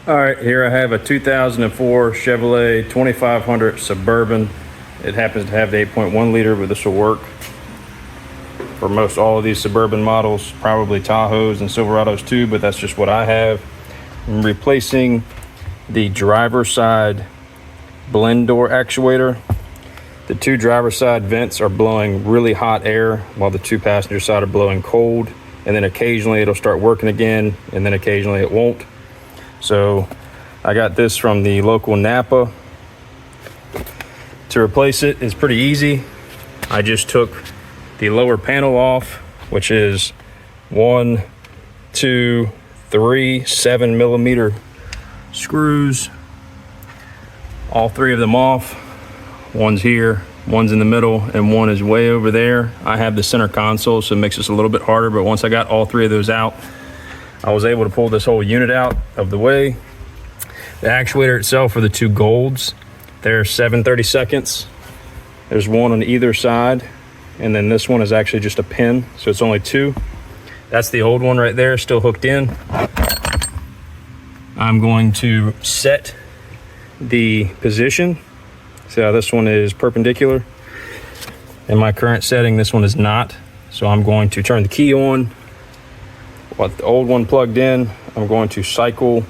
All right, here I have a 2004 Chevrolet 2500 Suburban. It happens to have the 8.1 liter, but this will work for most all of these Suburban models, probably Tahoes and Silverados too, but that's just what I have. I'm replacing the driver's side blend door actuator. The two driver's side vents are blowing really hot air while the two passenger side are blowing cold, and then occasionally it'll start working again, and then occasionally it won't. So I got this from the local Napa. To replace it is pretty easy. I just took the lower panel off, which is 1, 2, 3 7mm screws. All three of them off. One's here, one's in the middle, and one is way over there. I have the center console, so it makes this a little bit harder, but once I got all three of those out, I was able to pull this whole unit out of the way. The actuator itself for the two golds, they're 7/32. There's one on either side, and then this one is actually just a pin, so it's only two. That's the old one right there, still hooked in. I'm going to set the position. See how this one is perpendicular? In my current setting, this one is not. So I'm going to turn the key on. With the old one plugged in, I'm going to cycle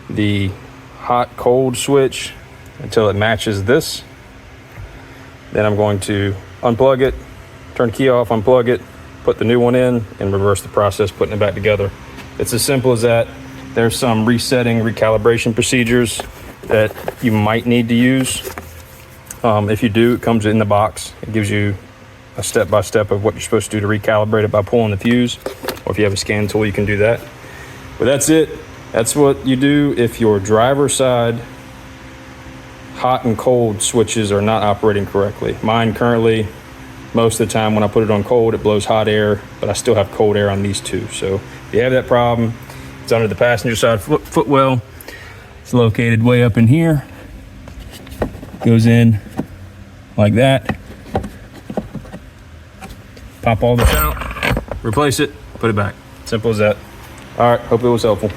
the hot cold switch until it matches this. Then I'm going to unplug it, turn the key off, unplug it, put the new one in, and reverse the process, putting it back together. It's as simple as that. There's some resetting, recalibration procedures that you might need to use. If you do, it comes in the box. It gives you a step-by-step of what you're supposed to do to recalibrate it by pulling the fuse. Or if you have a scan tool, you can do that. But that's it. That's what you do if your driver's side hot and cold switches are not operating correctly. Mine currently, most of the time when I put it on cold, it blows hot air, but I still have cold air on these two. So if you have that problem, it's under the passenger side footwell. It's located way up in here. Goes in like that. Pop all this out, replace it, put it back. Simple as that. All right, hope it was helpful.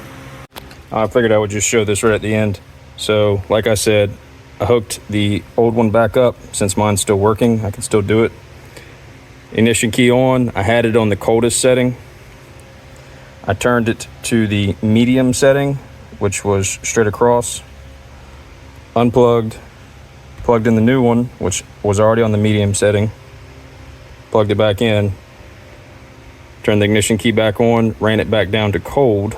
I figured I would just show this right at the end. So like I said, I hooked the old one back up. Since mine's still working, I can still do it. Ignition key on, I had it on the coldest setting. I turned it to the medium setting, which was straight across. Unplugged, plugged in the new one, which was already on the medium setting. Plugged it back in, turned the ignition key back on, ran it back down to cold.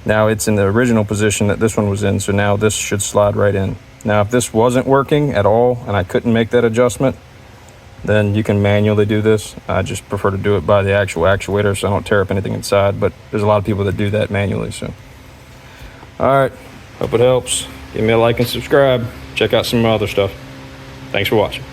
Now it's in the original position that this one was in, so now this should slide right in. Now if this wasn't working at all and I couldn't make that adjustment, then you can manually do this. I just prefer to do it by the actual actuator so I don't tear up anything inside, but there's a lot of people that do that manually. So, all right, hope it helps. Give me a like and subscribe. Check out some other stuff. Thanks for watching.